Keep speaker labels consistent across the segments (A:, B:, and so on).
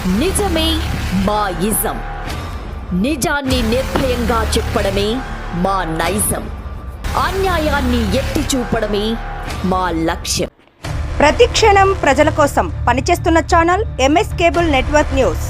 A: నిజమే మా ఇజం. నిజాన్ని నిర్భయంగా చెప్పడమే మా నైజం. అన్యాయాన్ని ఎత్తి చూపడమే మా లక్ష్యం.
B: ప్రతి క్షణం ప్రజల కోసం పనిచేస్తున్న channel MS cable network news.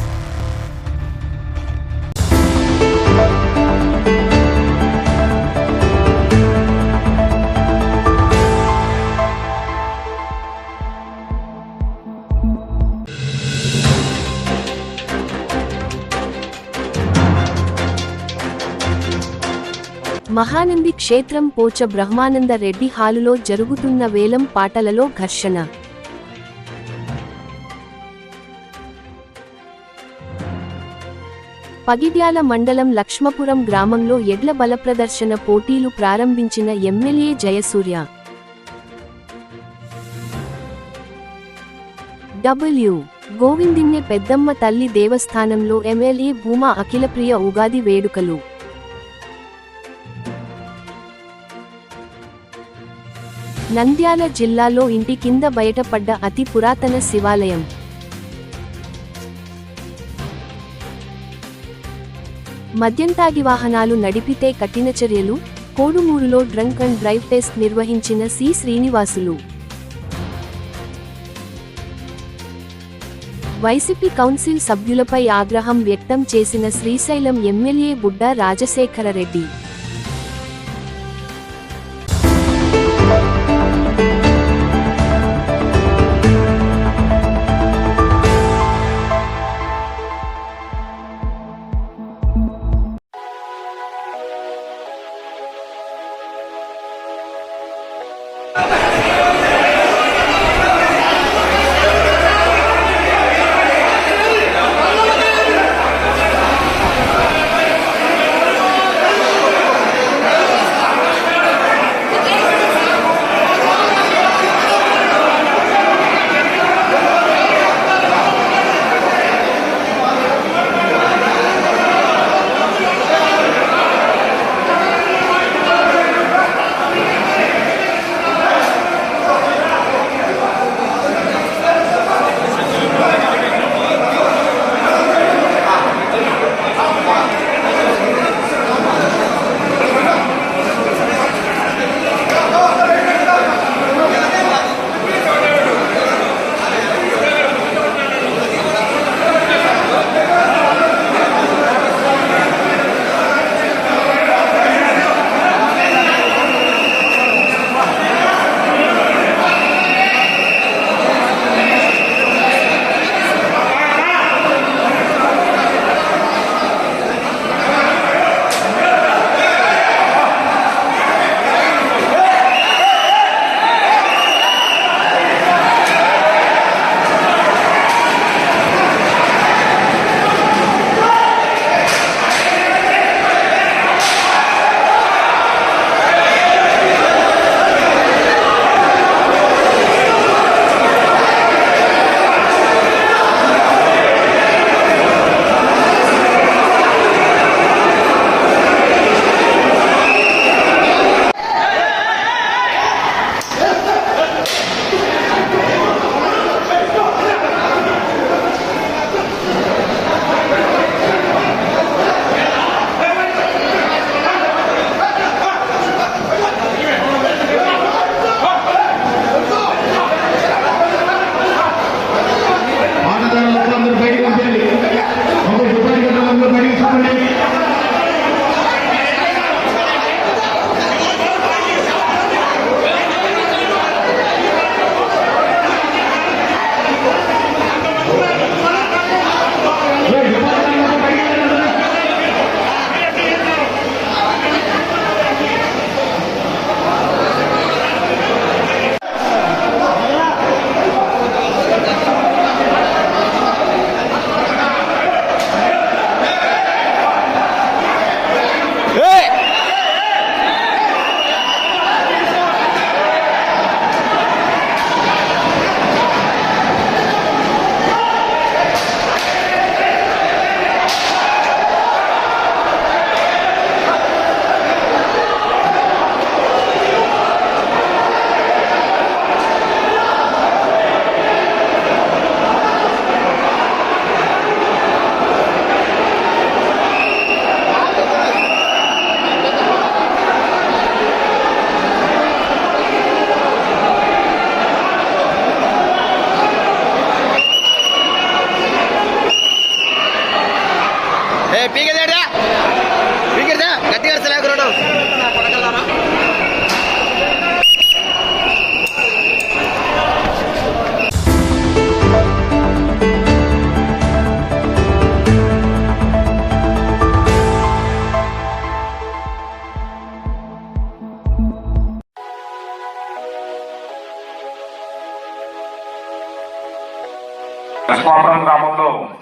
C: Mahanandi క్షేత్రం పోచ బ్రహ్మానంద రెడ్డి హాలులో జరుగుతున్న వేలం పాటలలో ఘర్షణ. పగిడ్యాల మండలం లక్ష్మపురం గ్రామంలో ఎడ్ల బలప్రదర్శన పోటీలు ప్రారంభించిన ఎమ్మెల్యే జయసూర్య. గోవిందిన్నె పెద్దమ్మ తల్లి దేవస్థానంలో ఎమ్మెల్యే భూమా అఖిలప్రియ ఉగాది వేడుకలు. నంద్యాల జిల్లాలో ఇంటి కింద బయటపడ్డ అతి పురాతన శివాలయం. మద్యం తాగి వాహనాలు నడిపితే కఠిన చర్యలు. కోడుమూరులో డ్రంక్ అండ్ డ్రైవ్ టెస్ట్ నిర్వహించిన సి శ్రీనివాసులు. వైసీపీ కౌన్సిల్ సభ్యులపై ఆగ్రహం వ్యక్తం చేసిన శ్రీశైలం ఎమ్మెల్యే బుడ్డా రాజశేఖరరెడ్డి.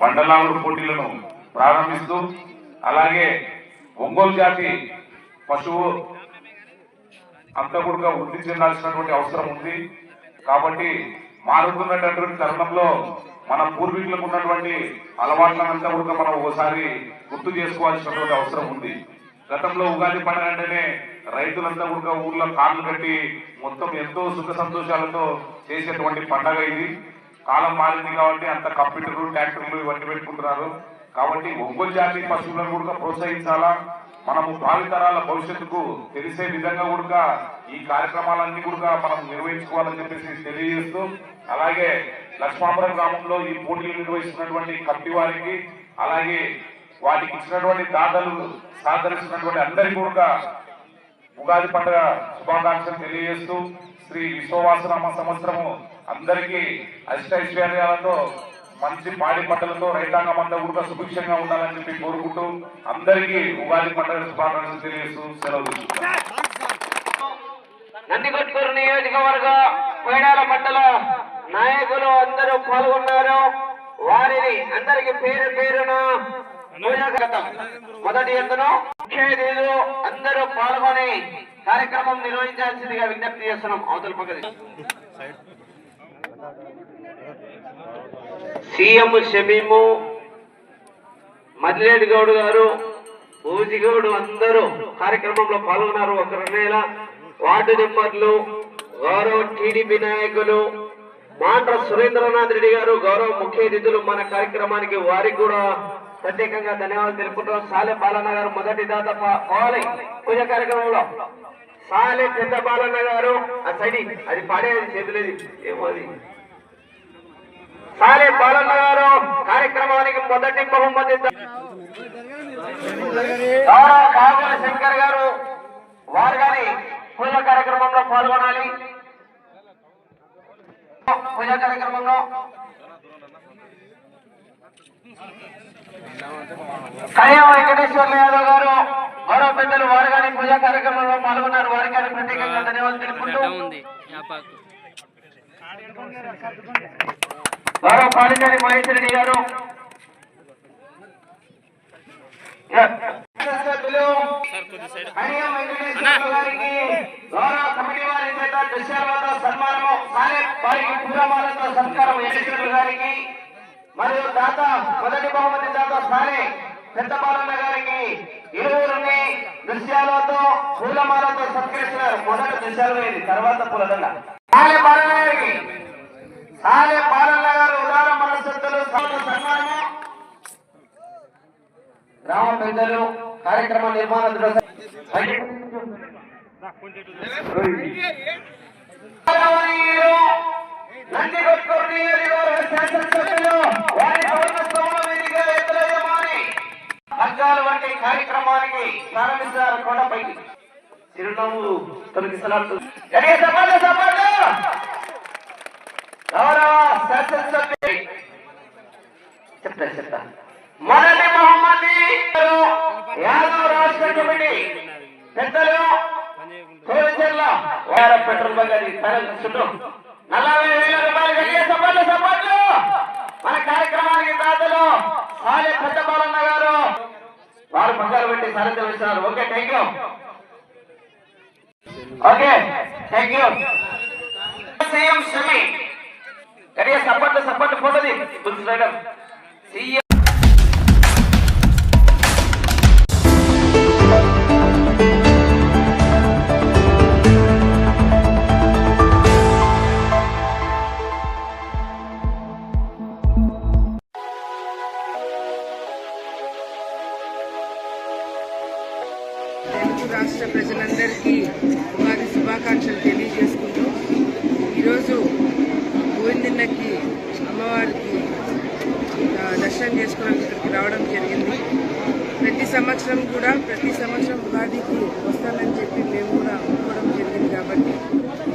D: బండలాగుడు పోటీలను ప్రారంభిస్తూ అలాగే ఒంగోలు జాతి పశువు అంతా కూడా వృద్ధి చెందాల్సినటువంటి అవసరం ఉంది. కాబట్టి మారుతున్నటువంటి తరుణంలో మన పూర్వీకులకు ఉన్నటువంటి అలవాట్లనంతా కూడా మనం ఒకసారి గుర్తు చేసుకోవాల్సినటువంటి అవసరం ఉంది. గతంలో ఉగాది పండుగ అంటేనే రైతులంతా కూడా ఊర్లో కార్లు కట్టి మొత్తం ఎంతో సుఖ సంతోషాలతో చేసేటువంటి పండగ ఇది. కాలం మారింది కాబట్టి అంత కంప్యూటర్లు ట్రాక్టర్లు ఇవన్నీ పెట్టుకుంటున్నారు. కాబట్టి ఒంగోలు జాతి పశువులను కూడా ప్రోత్సహించాలా, మనము భావితరాల భవిష్యత్తుకు తెలిసే విధంగా కూడా ఈ కార్యక్రమాలన్నీ కూడా మనం నిర్వహించుకోవాలని చెప్పేసి తెలియజేస్తూ, అలాగే లక్ష్మాపురం గ్రామంలో ఈ పోటీలు నిర్వహిస్తున్నటువంటి కమిటీ వారికి అలాగే వాటికి ఇచ్చినటువంటి దాతలు సహకరిస్తున్నటువంటి అందరికీ కూడా ఉగాది పండుగ శుభాకాంక్షలు తెలియజేస్తూ శ్రీ విశ్వవాసనామ సంవత్సరము అందరికీ అష్టైశ్వర్యాలతో మంచి పాడి పంటలతో రైతాంగం అంతా కూడా సుభిక్షంగా ఉండాలని చెప్పి కోరుకుంటూ అందరికీ ఉగాది పండుగ శుభాకాంక్షలు తెలియజేస్తూ సెలవు తీసుకుంటాం.
E: నందికొట్కూరు నియోజకవర్గ పేడాల మండల నాయకులు అందరూ పాల్గొన్నారు. వారిని అందరికి పేరు పేరున మొదటి ఎత్తును ముఖ్య అతిథులు అందరూ పాల్గొని కార్యక్రమం నిర్వహించాల్సిందిగా విజ్ఞప్తి చేస్తున్నాం. అవతల పక్కది సీఎం షమీము, మదిలేటి గౌడ్ గారు, ఊజి గౌడ్ అందరూ కార్యక్రమంలో పాల్గొన్నారు. ఒక నెల వార్డు మెంబర్లు, గౌరవ టీడీపీ నాయకులు, మాండ్ర సురేంద్రనాథ్ రెడ్డి గారు గౌరవ ముఖ్య అతిథులు మన కార్యక్రమానికి వారికి కూడా ప్రత్యేకంగా ధన్యవాదాలు తెలుపుతున్నాం. సాలె బాలన్న గారు మొదటి దాత పోవాలి పూజ కార్యక్రమంలో. సాలె పెద్ద బాలన్న గారు ఆ సైడ్ అది పాడేది చేతులేదు ఏమో అది. సాలె బాలన్న గారు కార్యక్రమానికి మొదటి బహుమతి. గౌరవ కాగుల శంకర్ గారు వారు గారి పూజ కార్యక్రమంలో పాల్గొనాలి. పూజ కార్యక్రమంలో కళ్యాణ వెంకటేశ్వర్లు యాదవ్ గారు గౌరవ పెద్దలు వారు గారి పూజా కార్యక్రమంలో పాల్గొన్నారు. వారికి ప్రత్యేకంగా ధన్యవాదాలు తెలుపుకుంటూ గౌరవ పాలిచారి మహేష్ రెడ్డి గారు కళ్యాణ వెంకటేశ్వర్లు గారికి గౌరవ కమిటీ వారి చేత దృశ్యాలతో సన్మానము, వారికి పూలమాలతో సత్కారం వెంకటేశ్వర్లు గారికి మరియు దాత మొదటి బహుమతి దాత సాలే పెద్ద బాలన్న గారికి ఇరువురిని దృశ్యాలతో పూలమాలతో సత్కరిస్తున్నారు. మొదటి దృశ్యాలు వేది, తర్వాత పూలదండ. సాలే బాలన్న గారికి సాలే బాలన్న గారు ఉదార మనస్తత్తులు సన్మానము. గ్రామ పెద్దలు కార్యక్రమ నిర్మాణ నందికొట్కూరు నియోజకవర్గ శాసనసభ్యులు వారి వర్గాలు వంటి కార్యక్రమానికి ప్రారంభిస్తారు. కొండపైకి చిరునవ్వు తొలగిస్తున్నారు. గౌరవ శాసనసభ్యులు చెప్తా మొదటి మహమ్మద్ యాదవ్ రాష్ట్ర కమిటీ పెద్దలు కోరిచెర్ల పెట్రోల్ బంక్ అది చుట్టూ 40,000 రూపాయలు సభ్యులు మన కార్యక్రమానికి దాతలు సాలే పెద్ద బాలన్న గారు వారు పక్కన పెట్టి సారథ్యం ఇస్తున్నారు. Okay, thank you. Okay, thank you. CM Shami గడియ సపోర్ట్ ఫోటోది సీఎం
F: రాష్ట్ర ప్రజలందరికీ ఉగాది శుభాకాంక్షలు తెలియజేసుకుంటూ ఈరోజు గోవిందన్నకి అమ్మవారికి దర్శనం చేసుకోవడానికి ఇక్కడికి రావడం జరిగింది. ప్రతి సంవత్సరం ఉగాదికి వస్తానని చెప్పి మేము కూడా అనుకోవడం జరిగింది. కాబట్టి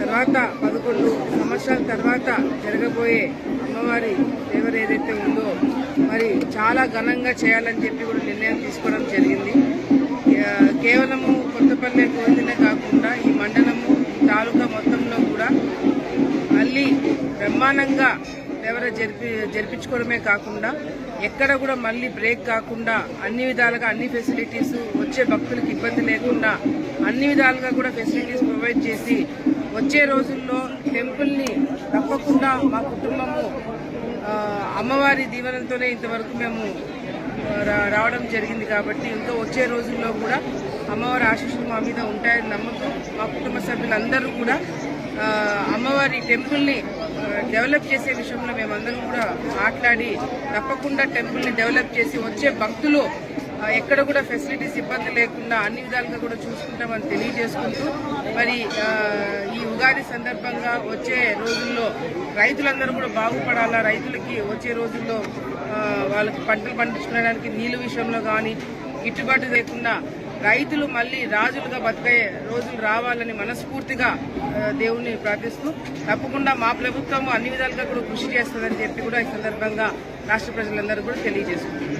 F: తర్వాత 11 సంవత్సరాల తర్వాత జరగబోయే అమ్మవారి దేవర ఏదైతే ఉందో మరి చాలా ఘనంగా చేయాలని చెప్పి కూడా నిర్ణయం తీసుకోవడం జరిగింది. కేవలము కొత్తపల్లె గోవిందనే కాకుండా ఈ మండలము తాలూకా మొత్తంలో కూడా మళ్ళీ బ్రహ్మాండంగా జరిపించుకోవడమే కాకుండా ఎక్కడ కూడా మళ్ళీ బ్రేక్ కాకుండా అన్ని విధాలుగా అన్ని ఫెసిలిటీస్ వచ్చే భక్తులకు ఇబ్బంది లేకుండా అన్ని విధాలుగా కూడా ఫెసిలిటీస్ ప్రొవైడ్ చేసి వచ్చే రోజుల్లో టెంపుల్ని తప్పకుండా మా కుటుంబము అమ్మవారి దీవెనలతోనే ఇంతవరకు మేము రావడం జరిగింది కాబట్టి ఇంకా వచ్చే రోజుల్లో కూడా అమ్మవారి ఆశీస్సులు మా మీద ఉంటాయని నమ్మకం. మా కుటుంబ సభ్యులందరూ కూడా అమ్మవారి టెంపుల్ని డెవలప్ చేసే విషయంలో మేమందరం కూడా మాట్లాడి తప్పకుండా టెంపుల్ని డెవలప్ చేసి వచ్చే భక్తులు ఎక్కడ కూడా ఫెసిలిటీస్ ఇబ్బంది లేకుండా అన్ని విధాలుగా కూడా చూసుకుంటామని తెలియజేసుకుంటూ మరి ఈ ఉగాది సందర్భంగా వచ్చే రోజుల్లో రైతులందరూ కూడా బాగుపడాలా, రైతులకి వచ్చే రోజుల్లో వాళ్ళకి పంటలు పండించుకోవడానికి నీళ్ళ విషయంలో కానీ గిట్టుబాటు లేకుండా రైతులు మళ్ళీ రాజులుగా బతికే రోజులు రావాలని మనస్ఫూర్తిగా దేవుణ్ణి ప్రార్థిస్తూ తప్పకుండా మా ప్రభుత్వం అన్ని విధాలుగా కూడా కృషి చేస్తుందని చెప్పి కూడా ఈ సందర్భంగా రాష్ట్ర ప్రజలందరూ కూడా తెలియజేస్తున్నారు.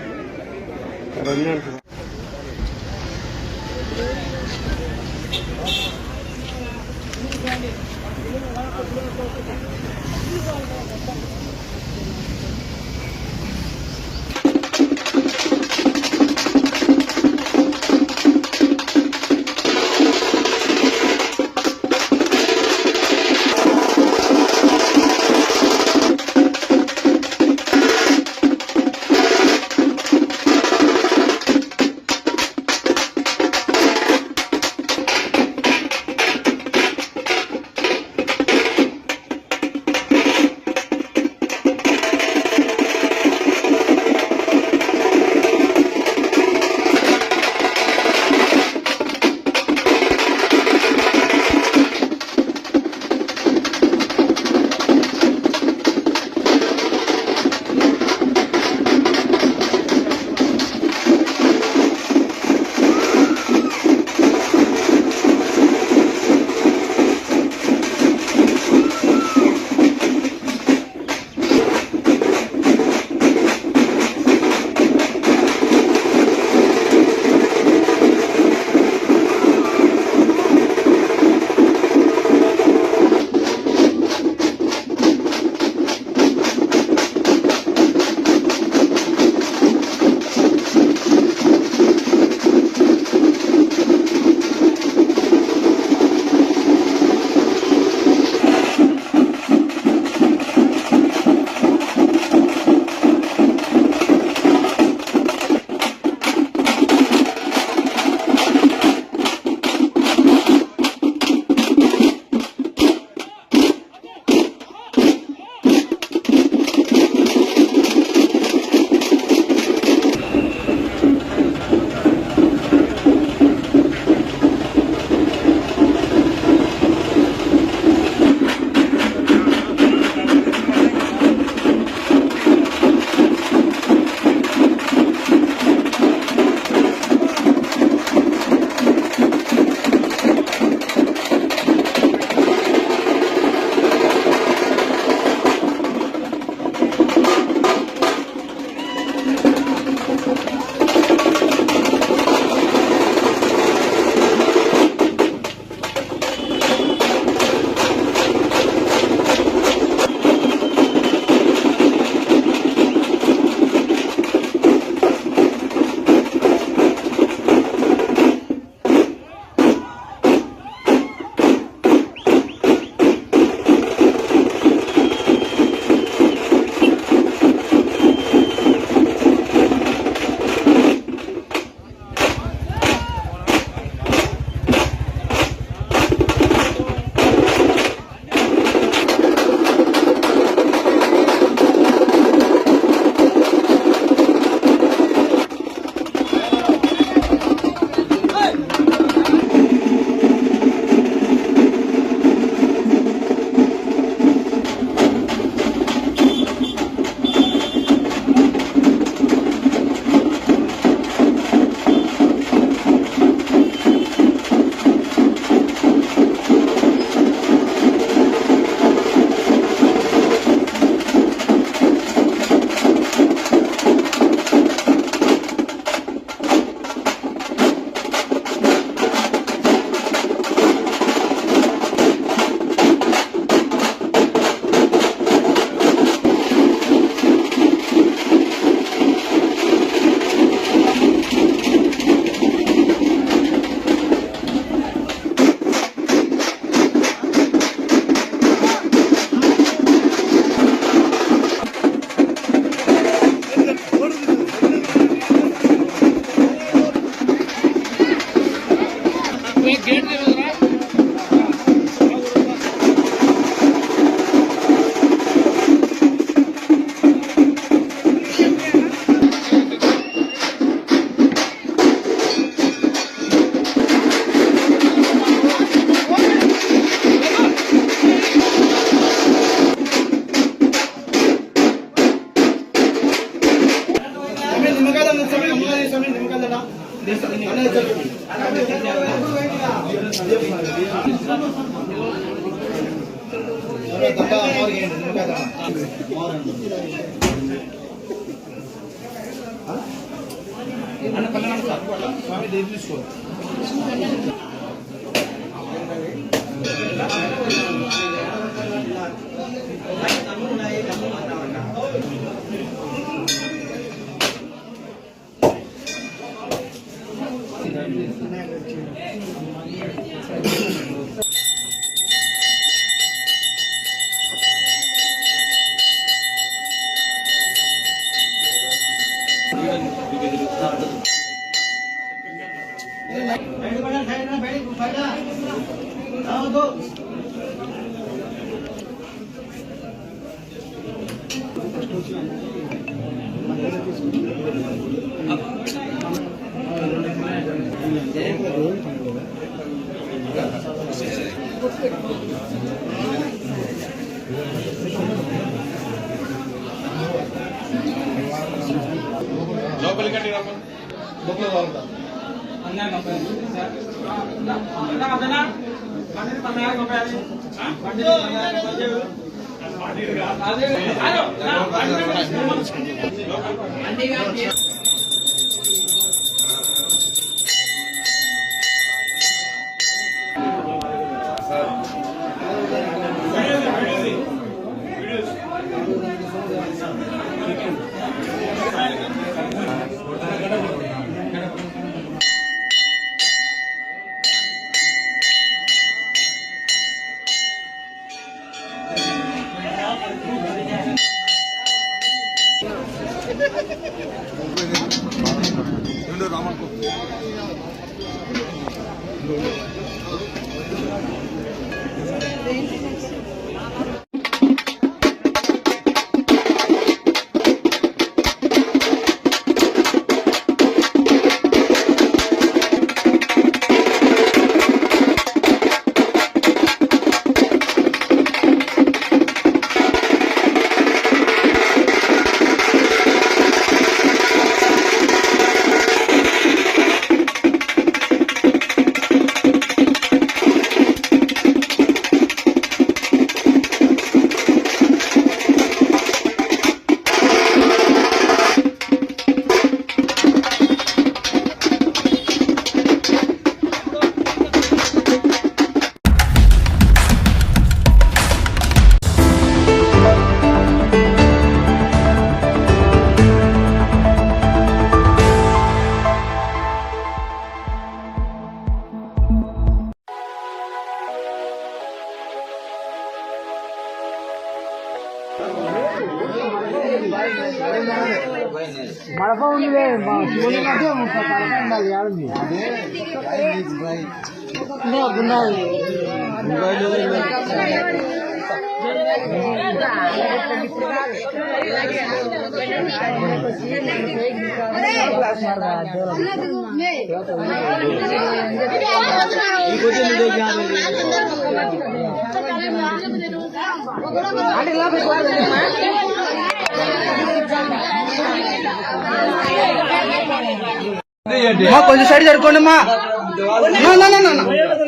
G: కొంచెం సైడ్ జరుపుకోండి మా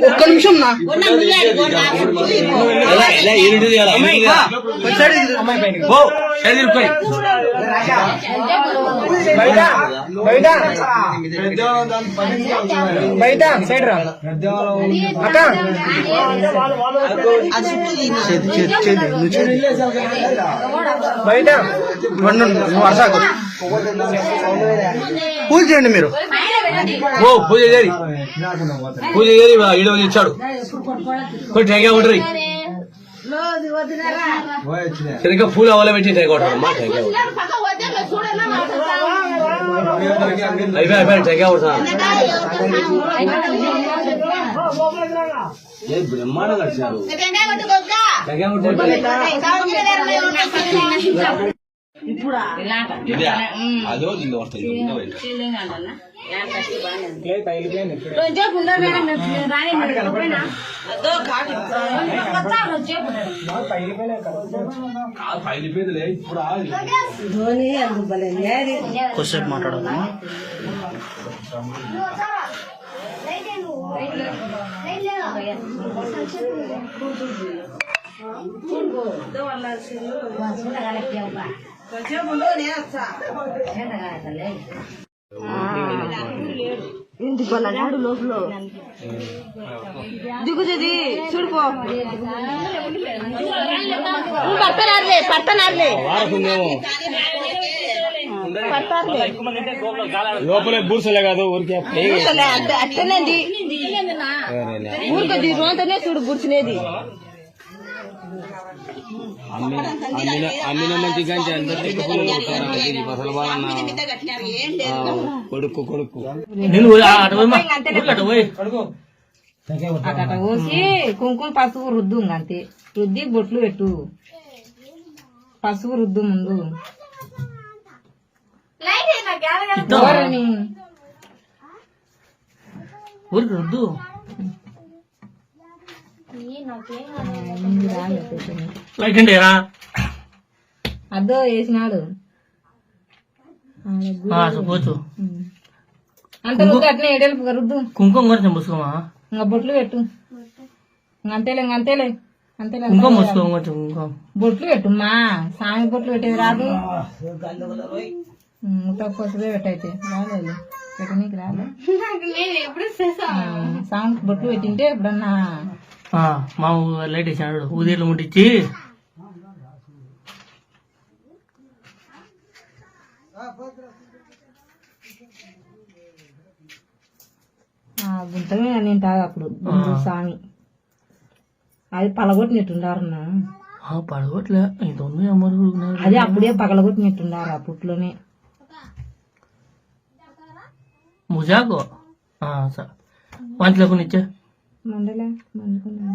G: ఒక్క నిమిషం నా బయట సైడ్ రా అక్క బయట వర్షాకు పూజ చేయండి మీరు
H: పూజ చేయాలి ఈడో ఇచ్చాడు టెంగా కొట్టరు ఇంకా పూలు అవలే పెట్టి టెంగా కొట్టాడు మా టెంగా అయిపోయి టెంగా కొడతా బ్రహ్మాండం కట్టారు టెంగా కొట్టే అదో వస్తాయి
G: కొద్దిసేపు మాట్లాడాలి.
B: దిగుతుంది చూడుకో పడతారులే పడతారులే
H: లోపలే బూర్సలే కాదు ఊరికే
B: అట్టనేది ఊరికొద్ది రోజునే చూడు గుర్చునేది
H: అమ్మిన మంచి గంజి అందరికీ అసలు బాగా కొడుకు కొడుకు
I: అక్కడ పోసి కుంకుమ పసుపు రుద్దు అంతే రుద్ది బొట్లు పెట్టు పసుపు రుద్దు ముందు
G: ఊరికి వద్దు.
I: అద్దో వేసినాడు అంత రుద్దు అట్నే ఎడల్పు రుద్దు
G: కుంకుమ కొంచెం ముసుకోమా,
I: ఇంకా బొట్లు పెట్టు అంతేలే అంతేలే అంతేలే
G: కుంకుమ ముసుకో కొంచెం కుంకుమ
I: బొట్లు పెట్టు మా సామి బొట్లు పెట్టేది రాదు పసుపే పెట్టయితే రాలేదు పెట్టనీకి రాలే సామి బొట్లు పెట్టింటే ఎప్పుడన్నా
G: మా లైట్ వేసాడు ఊదిలో ముట్టించి
I: గుంటమే తింటారు అప్పుడు స్వామి అది పలగొట్టినట్టుండారన్నా
G: పడగొట్లే ఇంత ఉంది అమ్మరు
I: అదే అప్పుడే పగలగొట్టినట్టుండారు అప్పట్లోనే
G: ముజాకో వంటలకు నిచ్చే
I: మండలే మండుకున్నా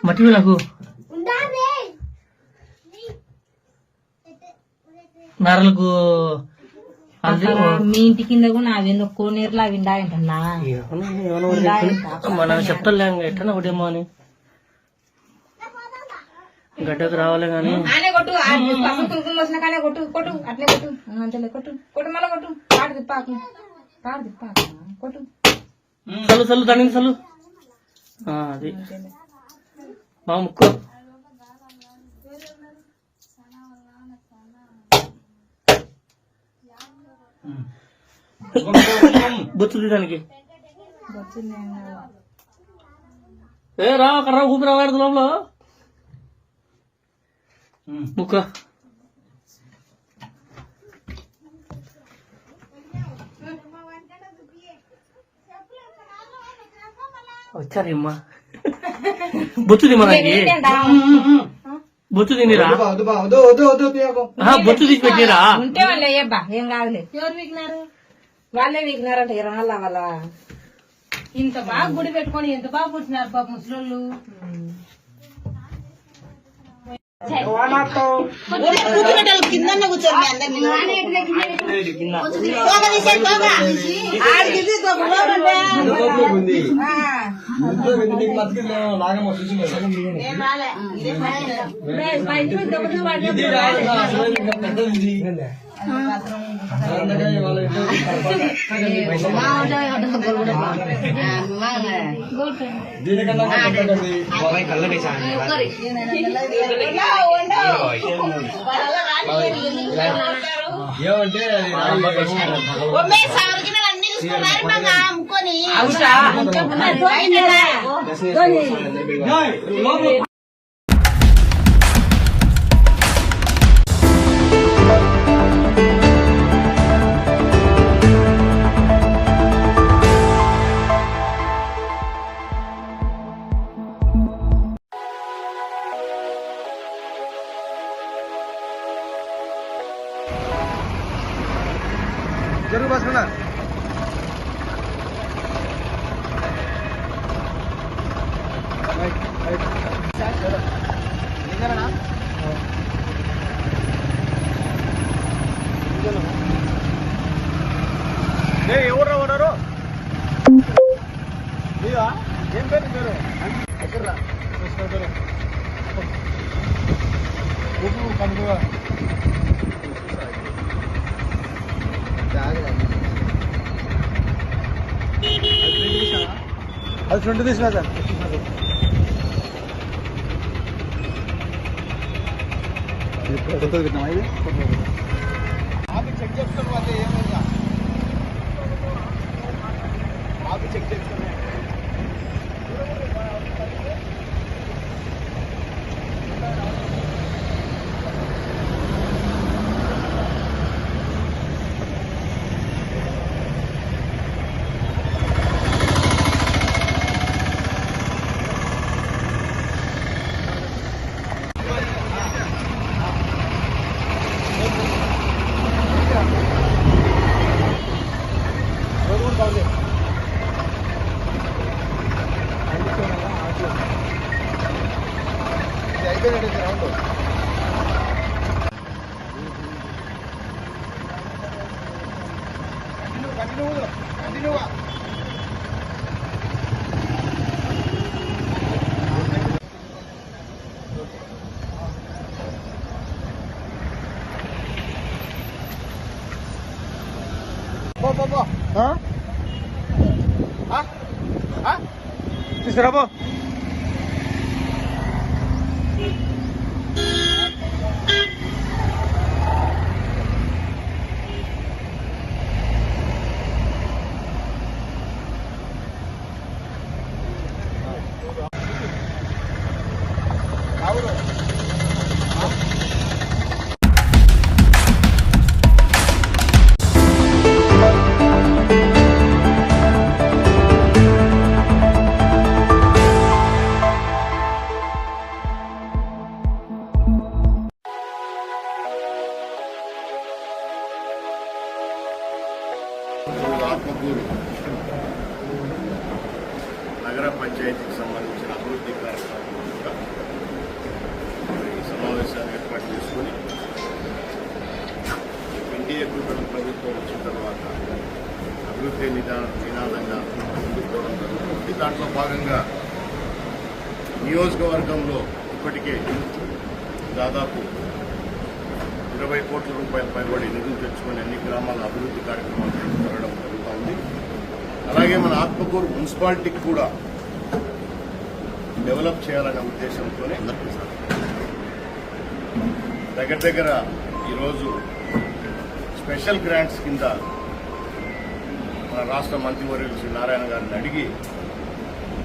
G: మట్టి నాకు నరలకు
I: మీ ఇంటి కింద కూడా అవేందో కోనేరులో అవి ఉండాయంటన్నా
G: మనం చెప్తాలే ఎట్టనా ఒకటేమో అని గడ్డకు రావాలి కానీ
I: కొట్టు కుంకుమ వచ్చిన కానీ కొట్టు కొట్టు అట్లే కొట్టు అంతలే కొట్టు కొట్టు మళ్ళీ కొట్టు పాడు తిప్పాకు కొట్టు
G: చల్లు చల్లు దాని చల్లు అది బాగా ముక్కో బొచ్చుది దానికి ఏ రా కర్ర ఊపి రావాడు లోపల ముక్క వచ్చారమ్మా బొచ్చు తిమ్మకి బొచ్చు తినిరా బొచ్చు తీసి పెట్టిరా
I: ఉంటే వాళ్ళే అయ్యబ్బా ఏం కాదులే ఎవరు వీకినారు వాళ్ళే వీకినారంట ఇరవై వాళ్ళ ఇంత బాగా గుడి పెట్టుకొని ఎంత బాగా పుట్టినారు పాప ముసలోళ్ళు
B: కింద
G: జరుగు బస్సుకున్నా
H: ఎవరు ఉన్నారు ఏం పేరు పేరు ఎక్కడ అది ఫ్రంట్ తీసినా సార్ చెక్ చేస్తాను వాళ్ళు ఏమైందా చెక్ చేస్తాను అయిపోయినట్టు రౌండ్ కంటిన్యూగా తీసుకురాబో
J: ఆత్మకూరు నగర పంచాయతీకి సంబంధించిన అభివృద్ధి కార్యక్రమంగా ఈ సమావేశాన్ని ఏర్పాటు చేసుకుని ఎన్డీఏ కూటమి ప్రభుత్వం వచ్చిన తర్వాత అభివృద్ధి నినాదంగా ముందుకు పోవడం జరుగుతుంది. దాంట్లో భాగంగా నియోజకవర్గంలో ఇప్పటికే దాదాపు 20 కోట్ల రూపాయల పైబడి నిధులు తెచ్చుకొని అన్ని గ్రామాల అభివృద్ధి కార్యక్రమాలు జరగడం జరుగుతోంది. అలాగే మన ఆత్మకూరు మున్సిపాలిటీకి కూడా డెవలప్ చేయాలనే ఉద్దేశంతోనే దగ్గర ఈరోజు స్పెషల్ గ్రాంట్స్ కింద మన రాష్ట్ర మంత్రివర్యులు శ్రీ నారాయణ గారిని అడిగి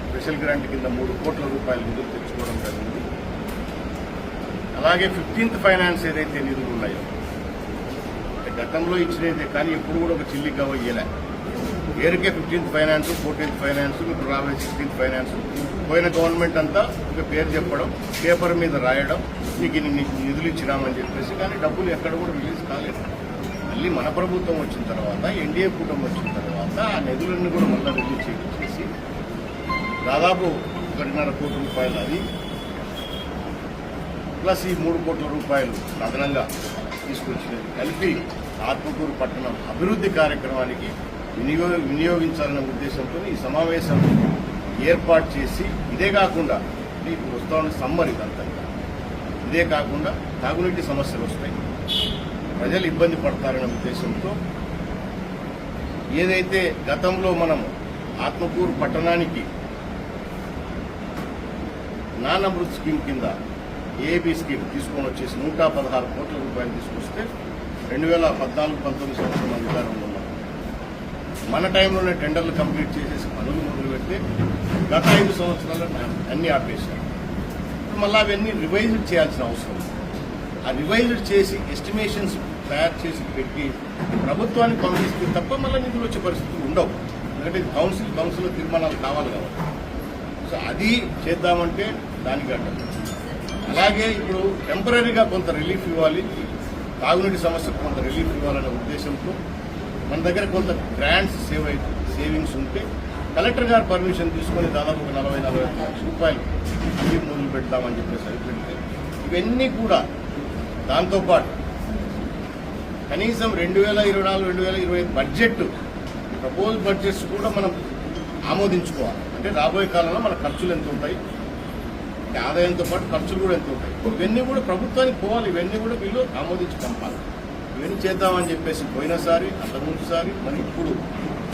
J: స్పెషల్ గ్రాంట్ కింద 3 కోట్ల రూపాయల నిధులు తెచ్చుకోవడం జరిగింది. అలాగే 15th ఫైనాన్స్ ఏదైతే నిధులు ఉన్నాయో గతంలో ఇచ్చినదే కానీ ఎప్పుడు కూడా ఒక చిల్లి కవ ఇయ్యలే. ఏరికే 15th ఫైనాన్స్, 14th ఫైనాన్స్, ఇప్పుడు రాబోయే 16th ఫైనాన్స్. పోయిన గవర్నమెంట్ అంతా ఒక పేరు చెప్పడం, పేపర్ మీద రాయడం, మీకు నిధులు ఇచ్చినామని చెప్పేసి, కానీ డబ్బులు ఎక్కడ కూడా రిలీజ్ కాలేదు. మళ్ళీ మన ప్రభుత్వం వచ్చిన తర్వాత, ఎన్డీఏ కూటమి వచ్చిన తర్వాత ఆ నిధులన్నీ కూడా మళ్ళీ రిలీజ్ చేసి దాదాపు 1.5 కోట్ల రూపాయలు అది ప్లస్ ఈ 3 కోట్ల రూపాయలు అదనంగా తీసుకొచ్చినది కలిపి ఆత్మకూరు పట్టణం అభివృద్ధి కార్యక్రమానికి వినియోగించాలనే ఉద్దేశంతో ఈ సమావేశం ఏర్పాటు చేసి, ఇదే కాకుండా ఇప్పుడు వస్తా ఉన్న సమ్మర్ ఇదంతా, ఇదే కాకుండా తాగునీటి సమస్యలు వస్తాయి, ప్రజలు ఇబ్బంది పడతారనే ఉద్దేశంతో ఏదైతే గతంలో మనం ఆత్మకూరు పట్టణానికి నానమృత్ స్కీమ్ కింద ఏబీ స్కీమ్ తీసుకొని వచ్చేసి 116 కోట్ల రూపాయలు తీసుకొస్తే 2014-19 సంవత్సరం అధికారంలో ఉన్నాం. మన టైంలోనే టెండర్లు కంప్లీట్ చేసేసి పనులు మొదలు పెడితే గత 5 సంవత్సరాల్లో అన్ని ఆపేశారు. మళ్ళీ అవన్నీ రివైజ్డ్ చేయాల్సిన అవసరం. ఆ రివైజ్డ్ చేసి ఎస్టిమేషన్స్ తయారు చేసి పెట్టి ప్రభుత్వానికి పంపిస్తే తప్ప మళ్ళీ నిధులు వచ్చే పరిస్థితులు ఉండవు. ఎందుకంటే కౌన్సిల్ తీర్మానాలు కావాలి కాబట్టి. సో అది చేద్దామంటే దానికి అడ్డం. అలాగే ఇప్పుడు టెంపరీగా కొంత రిలీఫ్ ఇవ్వాలి, తాగునీటి సమస్యకు కొంత రిలీఫ్ ఇవ్వాలనే ఉద్దేశంతో మన దగ్గర కొంత గ్రాంట్స్ సేవింగ్స్ ఉంటే కలెక్టర్ గారు పర్మిషన్ తీసుకొని దాదాపు 40-45 లక్షల రూపాయలు అన్ని మొదలు పెడతామని చెప్పేసి అది పెడితే ఇవన్నీ కూడా దాంతోపాటు కనీసం 2024-2025 బడ్జెట్ ప్రపోజ్ బడ్జెట్స్ కూడా మనం ఆమోదించుకోవాలి. అంటే రాబోయే కాలంలో మన ఖర్చులు ఎంత ఉంటాయి, ఆదాయంతో పాటు ఖర్చులు కూడా ఎంత ఉంటాయి, ఇవన్నీ కూడా ప్రభుత్వానికి పోవాలి. ఇవన్నీ కూడా వీళ్ళు ఆమోదించి పంపాలి. ఇవన్నీ చేద్దామని చెప్పేసి పోయినసారి, అంతకుముందుసారి, మరి ఇప్పుడు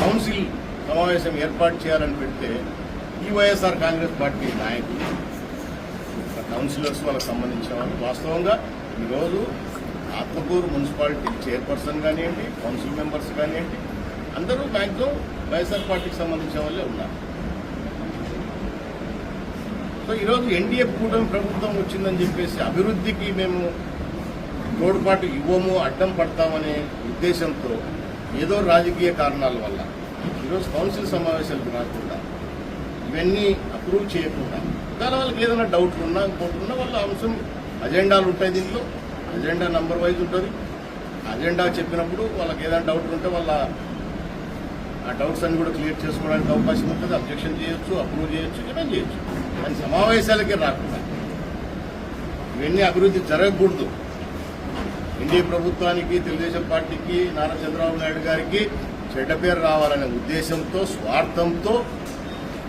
J: కౌన్సిల్ సమావేశం ఏర్పాటు చేయాలని పెడితే ఈ వైఎస్ఆర్ కాంగ్రెస్ పార్టీ నాయకులు, కౌన్సిలర్స్ వాళ్ళకి సంబంధించిన వాళ్ళు వాస్తవంగా ఈరోజు ఆత్మకూరు మున్సిపాలిటీ చైర్పర్సన్ కానివ్వండి, కౌన్సిల్ మెంబర్స్ కానివ్వండి, అందరూ మ్యాక్సిమం వైఎస్ఆర్ పార్టీకి సంబంధించిన వాళ్ళే ఉన్నారు. సో ఈరోజు ఎన్డీఏ కూటమి ప్రభుత్వం వచ్చిందని చెప్పేసి అభివృద్ధికి మేము తోడ్పాటు ఇవ్వము, అడ్డం పడతామనే ఉద్దేశంతో ఏదో రాజకీయ కారణాల వల్ల ఈరోజు కౌన్సిల్ సమావేశాలకు రాకుండా, ఇవన్నీ అప్రూవ్ చేయకుండా, దాని వాళ్ళకి ఏదైనా డౌట్లు ఉన్నా ఇంకోటి వాళ్ళ అంశం అజెండాలు ఉంటాయి. దీంట్లో అజెండా నంబర్ వైజ్ ఉంటుంది. అజెండా చెప్పినప్పుడు వాళ్ళకి ఏదైనా డౌట్లు ఉంటే వాళ్ళ ఆ డౌట్స్ అన్ని కూడా క్లియర్ చేసుకోవడానికి అవకాశం ఉంటుంది. అబ్జెక్షన్ చేయొచ్చు, అప్రూవ్ చేయొచ్చు, ఏమైనా చేయొచ్చు. కానీ సమావేశాలకే రాకుండా ఇవన్నీ అభివృద్ధి జరగకూడదు. ఎన్డీఏ ప్రభుత్వానికి, తెలుగుదేశం పార్టీకి, నారా చంద్రబాబు నాయుడు గారికి చెడ్డ పేరు రావాలనే ఉద్దేశంతో, స్వార్థంతో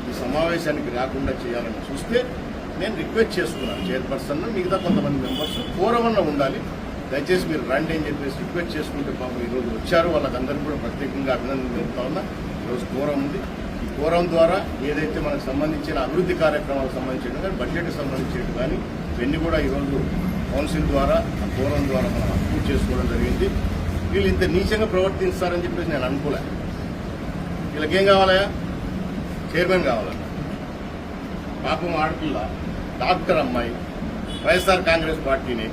J: ఈ సమావేశానికి రాకుండా చేయాలని చూస్తే నేను రిక్వెస్ట్ చేసుకున్నాను చైర్పర్సన్, మిగతా కొంతమంది మెంబర్స్ కోరమన్నా ఉండాలి, దయచేసి మీరు రండి అని చెప్పేసి రిక్వెస్ట్ చేసుకుంటే పాపం ఈరోజు వచ్చారు. వాళ్ళకందరికీ కూడా ప్రత్యేకంగా అభినందనలు తెలుపుతా ఉన్నా. ఈరోజు కోరం ఉంది. ఈ కోరం ద్వారా ఏదైతే మనకు సంబంధించిన అభివృద్ధి కార్యక్రమాలకు సంబంధించిన కానీ, బడ్జెట్కి సంబంధించినవి కానీ, ఇవన్నీ కూడా ఈరోజు కౌన్సిల్ ద్వారా, ఆ కోరం ద్వారా మనం అప్రూవ్ చేసుకోవడం జరిగింది. వీళ్ళు ఇంత నీచంగా ప్రవర్తిస్తారని చెప్పేసి నేను అనుకోలే. వీళ్ళకేం కావాలయా? చైర్మన్ కావాలన్నా. పాపం ఆడపిల్ల, డాక్టర్ అమ్మాయి, వైఎస్ఆర్ కాంగ్రెస్ పార్టీని,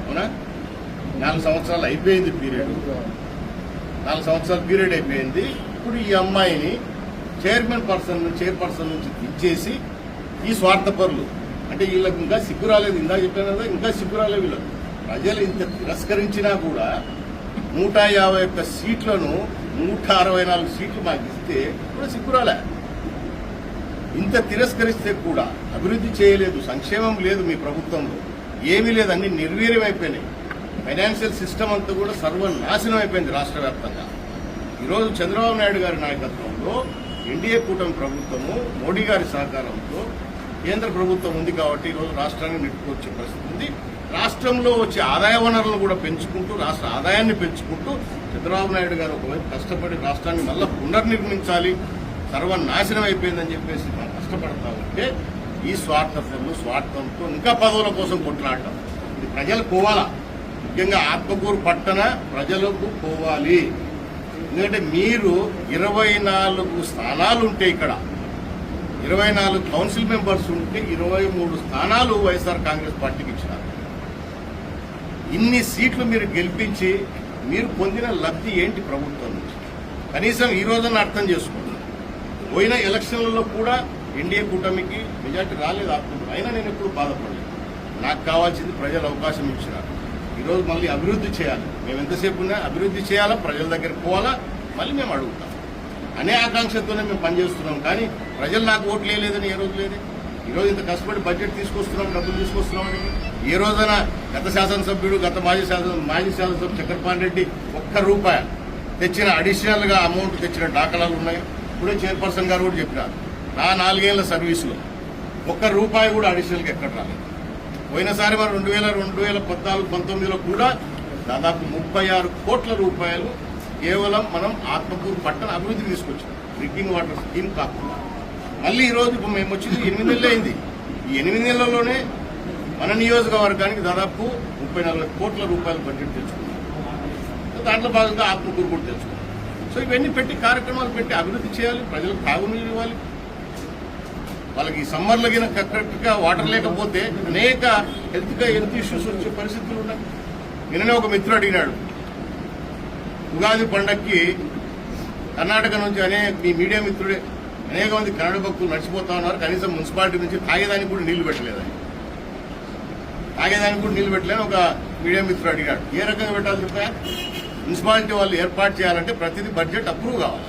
J: అవునా, 4 సంవత్సరాలు అయిపోయింది పీరియడ్, 4 సంవత్సరాల పీరియడ్ అయిపోయింది. ఇప్పుడు ఈ అమ్మాయిని చైర్పర్సన్ నుంచి దించేసి ఈ స్వార్థపరులు, అంటే వీళ్ళకి ఇంకా సిగ్గు రాలేదు. ఇందాక చెప్పాను కదా, ఇంకా సిగ్గు రాలేదు వీళ్ళకి. ప్రజలు ఇంత తిరస్కరించినా కూడా 151 సీట్లను 164 సీట్లు మాకు ఇస్తే కూడా సిగ్గు రాలే. ఇంత తిరస్కరిస్తే కూడా అభివృద్ధి చేయలేదు, సంక్షేమం లేదు, మీ ప్రభుత్వంలో ఏమీ లేదు, అన్ని నిర్వీర్యం అయిపోయినాయి. ఫైనాన్షియల్ సిస్టమ్ అంతా కూడా సర్వనాశనం అయిపోయింది రాష్ట్ర వ్యాప్తంగా. ఈరోజు చంద్రబాబు నాయుడు గారి నాయకత్వంలో ఎన్డీఏ కూటమి ప్రభుత్వము, మోడీ గారి సహకారంతో కేంద్ర ప్రభుత్వం ఉంది కాబట్టి ఈరోజు రాష్ట్రాన్ని నెట్టుకొచ్చే పరిస్థితి ఉంది. రాష్ట్రంలో వచ్చే ఆదాయ వనరులను కూడా పెంచుకుంటూ, రాష్ట్ర ఆదాయాన్ని పెంచుకుంటూ చంద్రబాబు నాయుడు గారు ఒకవైపు కష్టపడి రాష్ట్రాన్ని మళ్ళా పునర్నిర్మించాలి, సర్వనాశనం అయిపోయిందని చెప్పేసి మనం కష్టపడతా ఉంటే ఈ స్వార్థంతో ఇంకా పదవుల కోసం కొట్లాడటం. ఇది ప్రజలు పోవాలా, ముఖ్యంగా ఆత్మకూరు పట్టణ ప్రజలకు పోవాలి. ఎందుకంటే మీరు 24 స్థానాలు ఉంటే, ఇక్కడ 24 కౌన్సిల్ మెంబర్స్ ఉంటే 23 స్థానాలు వైఎస్ఆర్ కాంగ్రెస్ పార్టీకి ఇచ్చినారు. ఇన్ని సీట్లు మీరు గెలిపించి మీరు పొందిన లబ్ధి ఏంటి ప్రభుత్వం నుంచి? కనీసం ఈ రోజున అర్థం చేసుకుంటున్నారు. పోయిన ఎలక్షన్లలో కూడా ఎన్డీఏ కూటమికి మెజార్టీ రాలేదు ఆత్మకూరు, అయినా నేను ఎప్పుడు బాధపడలేదు. నాకు కావాల్సింది ప్రజలు అవకాశం ఇచ్చినారు. ఈరోజు మళ్ళీ అభివృద్ధి చేయాలి. మేము ఎంతసేపు ఉన్నా అభివృద్ధి చేయాలా, ప్రజల దగ్గరికి పోవాలా, మళ్ళీ మేము అడుగుతాం అనే ఆకాంక్షతోనే మేము పనిచేస్తున్నాం. కానీ ప్రజలు నాకు ఓట్లు వేయలేదని ఏ రోజు లేదు. ఈరోజు ఇంత కష్టపడి బడ్జెట్ తీసుకొస్తున్నాం, డబ్బులు తీసుకొస్తున్నామని ఏ రోజైనా గత శాసనసభ్యుడు, మాజీ శాసనసభ్యుడు చక్రపాణి రెడ్డి ₹1 తెచ్చిన అడిషనల్ గా అమౌంట్ తెచ్చిన దాఖలాలు ఉన్నాయి. ఇప్పుడే చైర్పర్సన్ గారు కూడా చెప్పినారు, నా 4 ఏళ్ల సర్వీసులో ₹1 కూడా అడిషనల్ గా ఎక్కడ రాలేదు. పోయినసారి మరి 2014-19లో కూడా దాదాపు 36 కోట్ల రూపాయలు కేవలం మనం ఆత్మకూరు పట్టణ అభివృద్ధికి తీసుకొచ్చాం, డ్రింకింగ్ వాటర్ స్కీమ్ కాకుండా. మళ్ళీ ఈ రోజు మేము వచ్చింది 8 నెలలు అయింది. ఈ 8 నెలల్లోనే మన నియోజకవర్గానికి దాదాపు 34 కోట్ల రూపాయల బడ్జెట్ తెచ్చుకున్నాం. దాంట్లో భాగంగా ఆత్మకూరు కూడా తెచ్చుకున్నాం. సో ఇవన్నీ పెట్టి కార్యక్రమాలు పెట్టి అభివృద్ధి చేయాలి, ప్రజలకు తాగునీరు ఇవ్వాలి. వాళ్ళకి సమ్మర్లో కరెక్ట్ గా వాటర్ లేకపోతే అనేక హెల్త్ ఇష్యూస్ వచ్చే పరిస్థితులు ఉన్నాయి. నిన్ననే ఒక మిత్రుడు అడిగినాడు, ఉగాది పండక్కి కర్ణాటక నుంచి మీ మీడియా మిత్రుడే అనేక మంది కన్నడ భక్తులు నడిచిపోతా ఉన్నారు, కనీసం మున్సిపాలిటీ నుంచి తాగేదానికి కూడా నీళ్లు పెట్టలేదని. ఒక మీడియా మిత్రుడు అడిగాడు, ఏ రకంగా పెట్టాలి చెప్పా? మున్సిపాలిటీ వాళ్ళు ఏర్పాటు చేయాలంటే ప్రతిదీ బడ్జెట్ అప్రూవ్ కావాలి,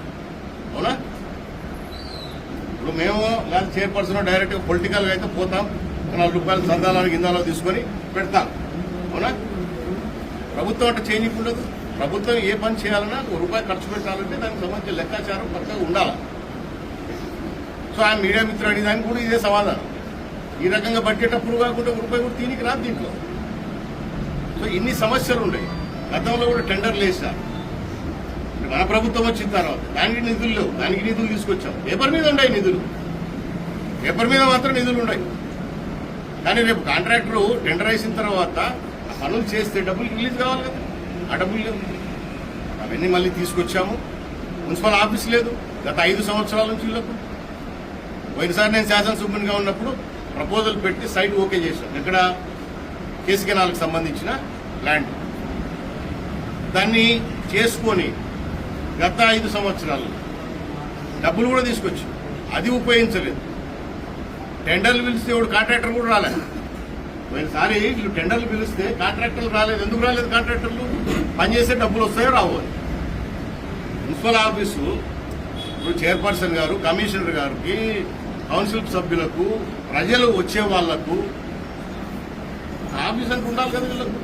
J: అవునా? ఇప్పుడు మేము లేదా చైర్పర్సన్ డైరెక్ట్ గా పొలిటికల్ గా అయితే పోతాం, ₹4 చందాలను గిందాలో తీసుకొని పెడతాం, అవునా? ప్రభుత్వం అంటే చేంజ్ ఉండదు. ప్రభుత్వం ఏ పని చేయాలన్నా ₹1 ఖర్చు పెట్టాలంటే దానికి సంబంధించిన లెక్కాచారం పక్కగా ఉండాలి. సో ఆ మీడియా మిత్రులు అడిగేదానికి కూడా ఇదే సమాధానం. ఈ రకంగా బడ్జెట్ అప్రూవ్ కాకుండా ₹1 కూడా దీనికి రాదు దీంట్లో. సో ఇన్ని సమస్యలు ఉన్నాయి. గతంలో కూడా టెండర్లు వేశారు. మన ప్రభుత్వం వచ్చిన తర్వాత దానికి నిధులు లేవు, దానికి నిధులు తీసుకొచ్చాం. పేపర్ మీద ఉన్నాయి నిధులు, పేపర్ మీద మాత్రం నిధులు ఉన్నాయి. కానీ రేపు కాంట్రాక్టర్ టెండర్ వేసిన తర్వాత ఆ పనులు చేస్తే డబ్బులు రిలీజ్ కావాలి కదా, ఆ డబ్బులు లేవు. అవన్నీ మళ్ళీ తీసుకొచ్చాము. మున్సిపల్ ఆఫీస్ లేదు గత 5 సంవత్సరాల నుంచి వీళ్ళకు. పోయినసారి నేను శాసనసభ్యునిగా ఉన్నప్పుడు ప్రపోజల్ పెట్టి సైట్ ఓకే చేశాం. ఎక్కడ కేసీ కెనాల్కి సంబంధించిన ల్యాండ్. దాన్ని చేసుకొని గత 5 సంవత్సరాలు డబ్బులు కూడా తీసుకొచ్చి అది ఉపయోగించలేదు. టెండర్లు పిలిస్తే ఇప్పుడు కాంట్రాక్టర్ కూడా రాలేదు. పోయినసారి వీళ్ళు టెండర్లు పిలిస్తే కాంట్రాక్టర్లు రాలేదు. ఎందుకు రాలేదు కాంట్రాక్టర్లు? పనిచేసే డబ్బులు వస్తాయో రావు. మున్సిపల్ ఆఫీసు ఇప్పుడు చైర్పర్సన్ గారు, కమిషనర్ గారికి, కౌన్సిల్ సభ్యులకు, ప్రజలు వచ్చే వాళ్లకు ఆఫీస్ అంటే ఉండాలి కదా. వీళ్ళకు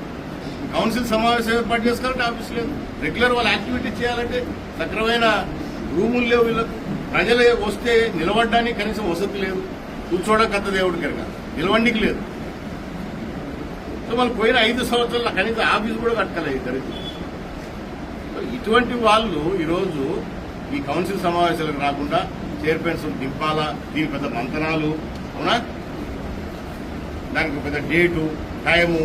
J: కౌన్సిల్ సమావేశం ఏర్పాటు చేసుకోవాలంటే ఆఫీస్ లేదు. రెగ్యులర్ వాళ్ళ యాక్టివిటీ చేయాలంటే సక్రమైన రూములు లేవు వీళ్ళకు. ప్రజలు వస్తే నిలబడడానికి కనీసం వసతి లేదు. కూర్చోవడం కథ దేవుడి కనుక నిలవండికి లేదు. సో వాళ్ళు పోయిన 5 సంవత్సరాల కనీసం ఆఫీస్ కూడా కట్టలేదు దరిద్రం. సో ఇటువంటి వాళ్ళు ఈరోజు ఈ కౌన్సిల్ సమావేశాలకు రాకుండా చైర్పర్సన్ దింపాలా, దీనికి పెద్ద మంతనాలు అవునా, దానికి పెద్ద డేటు టైము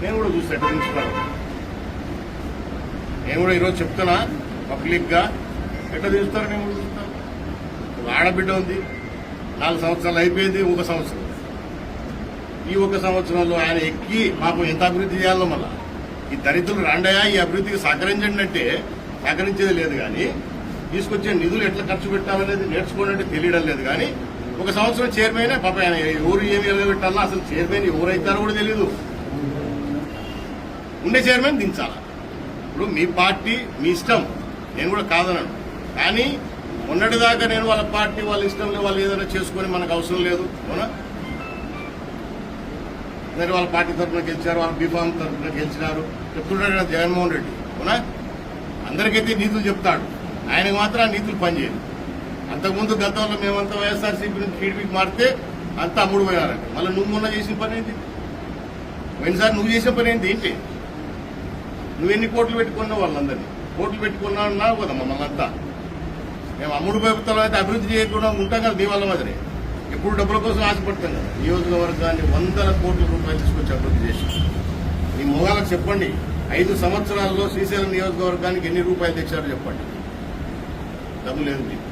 J: నేను కూడా చూస్తాను. ప్రిన్సిపల్ నేను కూడా ఈరోజు చెప్తున్నా పబ్లిక్గా, ఎట్లా తీస్తారు నేను కూడా చూస్తాను. ఆడబిడ్డ ఉంది, 4 సంవత్సరాలు అయిపోయింది, 1 సంవత్సరం. ఈ 1 సంవత్సరంలో ఆయన ఎక్కి మాకు ఎంత అభివృద్ధి చేయాలో మళ్ళా ఈ దరిద్రులు రాండయా ఈ అభివృద్ధికి సహకరించండి అంటే సహకరించేది లేదు. కానీ తీసుకొచ్చే నిధులు ఎట్లా ఖర్చు పెట్టాలనేది నేర్చుకోవాలంటే తెలియడం లేదు. కానీ 1 సంవత్సరం చైర్మన్ పాప ఆయన ఎవరు ఏమి ఎలగబెట్టాలా, అసలు చైర్మన్ ఎవరైతారో కూడా తెలియదు. ఉండే చైర్మన్ దించాలా. ఇప్పుడు మీ పార్టీ మీ ఇష్టం, నేను కూడా కాదనను. కానీ మొన్నటిదాకా నేను వాళ్ళ పార్టీ వాళ్ళ ఇష్టంలో వాళ్ళు ఏదైనా చేసుకొని మనకు అవసరం లేదు అవునా. మరి వాళ్ళ పార్టీ తరఫున గెలిచారు, వాళ్ళ బీఫామ్ తరఫున గెలిచినారు చెప్తున్నాడు కదా జగన్మోహన్ రెడ్డి అవునా. అందరికైతే నీతులు చెప్తాడు, ఆయనకు మాత్రం ఆ నీతులు పనిచేయదు. అంతకుముందు గతంలో మేమంతా వైఎస్ఆర్సీపీ నుంచి టీడీపీకి మారితే అంతా అమ్ముడు పోయారండి. మళ్ళీ నువ్వు మొన్న చేసిన పని ఏంటి? పోయినసారి నువ్వు చేసిన పని ఏంటి? నువ్వెన్ని కోట్లు పెట్టుకున్నావు? వాళ్ళందరినీ కోట్లు పెట్టుకున్నావు అన్నావు కదా. మమ్మల్ని అంతా మేము అమ్ముడు ప్రభుత్వంలో అయితే అభివృద్ధి చేయకుండా ఉంటాం కదా. మీ వల్ల మాదిరి ఎప్పుడు డబ్బుల కోసం ఆశపడతాం కదా. నియోజకవర్గాన్ని 100 కోట్ల రూపాయలు తీసుకొచ్చి అభివృద్ధి చేసి మీ మొగాలకు చెప్పండి, 5 సంవత్సరాల్లో శ్రీశైలం నియోజకవర్గానికి ఎన్ని రూపాయలు తెచ్చారో చెప్పండి. డబ్బు లేదు మీకు.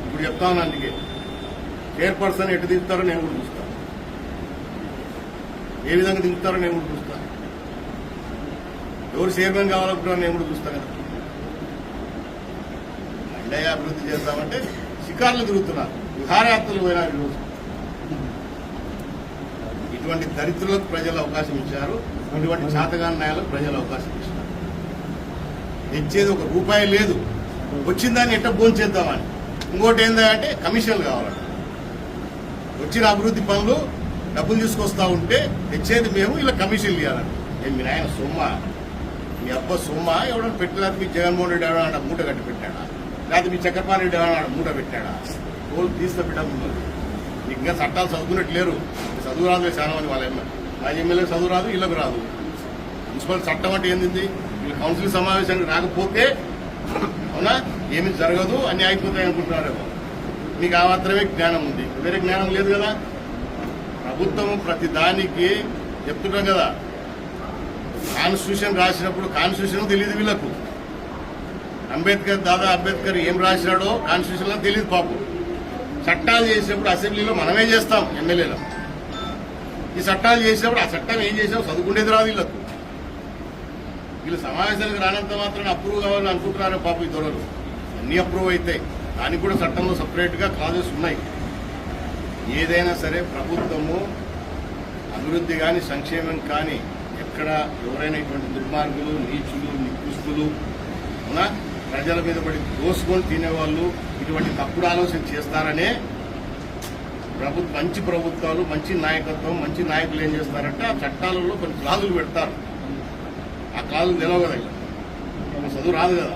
J: ఇప్పుడు చెప్తాను, అందుకే చైర్పర్సన్ ఎటు దించుతారో నేను కూడా చూస్తాను, ఏ విధంగా దించుతారో నేను కూడా చూస్తాను. ఎవరు చైర్మన్ కావాలనుకుంటారో నేను కూడా చూస్తాను కదా. మండయ అభివృద్ధి చేస్తామంటే షికార్లు తిరుగుతున్నారు, విహారయాత్రలు పోయినారు. ఈరోజు ఇటువంటి దరిద్రులకు ప్రజలు అవకాశం ఇచ్చారు, ఇటువంటి చాతగాని న్యాయాలకు ప్రజలు అవకాశం ఇచ్చారు. తెచ్చేది ₹1 లేదు, వచ్చిన దాన్ని ఎట్ట భోంచేద్దామని. ఇంకోటి ఏంటంటే కమిషన్లు కావాలంట. వచ్చిన అభివృద్ధి పనులు డబ్బులు తీసుకొస్తా ఉంటే తెచ్చేది మేము, ఇలా కమిషన్లు ఇవ్వాలంట. మీ నాయన సొమ్మ, మీ అబ్బ సొమ్మ ఎవడన్నా పెట్టలేదు. మీ జగన్మోహన్ రెడ్డి ఎవడన్నా మూట కట్టి పెట్టాడా, లేకపోతే మీ చక్రపాణి రెడ్డి ఎవడన్నా మూట పెట్టాడా? రోజు తీస్తే పెట్టాము. మీకు ఇంకా చట్టాలు చదువుకున్నట్టు లేరు. చదువు రాదు చాలా మంది. వాళ్ళ మాజీ ఎమ్మెల్యే చదువు రాదు, ఇళ్లకు రాదు. మున్సిపల్ చట్టం అంటే ఏంది? వీళ్ళు కౌన్సిల్ సమావేశానికి రాకపోతే అవునా ఏమి జరగదు, అన్ని అయిపోతాయి అనుకుంటున్నారేమో. మీకు ఆ మాత్రమే జ్ఞానం ఉంది, వేరే జ్ఞానం లేదు కదా. ప్రభుత్వం ప్రతి దానికి చెప్తున్నాం కదా. కాన్స్టిట్యూషన్ రాసినప్పుడు కాన్స్టిట్యూషన్ తెలియదు వీళ్ళకు. దాదా అంబేద్కర్ ఏం రాసినాడో కాన్స్టిట్యూషన్ లో తెలియదు పాపం. చట్టాలు చేసినప్పుడు అసెంబ్లీలో మనమే చేస్తాం ఎమ్మెల్యేలో. ఈ చట్టాలు చేసినప్పుడు ఆ చట్టం ఏం చేసావు చదువుకునేది రాదు వీళ్ళకు. వీళ్ళు సమావేశాలకు రానంత మాత్రం అప్రూవ్ కావాలని అనుకుంటున్నారు పాప ఈ దొరలు. అన్ని అప్రూవ్ అవుతాయి, దానికి కూడా చట్టంలో సపరేట్ గా క్లాజెస్ ఉన్నాయి. ఏదైనా సరే ప్రభుత్వము అభివృద్ధి కానీ సంక్షేమం కానీ ఎక్కడ ఎవరైనా ఇటువంటి దుర్మార్గులు, నీచులు, నికృష్టులు అవునా ప్రజల మీద పడి దోసుకొని తినేవాళ్ళు ఇటువంటి తప్పుడు ఆలోచన చేస్తారనే మంచి ప్రభుత్వాలు, మంచి నాయకత్వం, మంచి నాయకులు ఏం చేస్తారంటే ఆ చట్టాలలో కొన్ని క్లాజులు పెడతారు. ఆ కాలం తెలవు కదా ఇంకా చదువు రాదు కదా.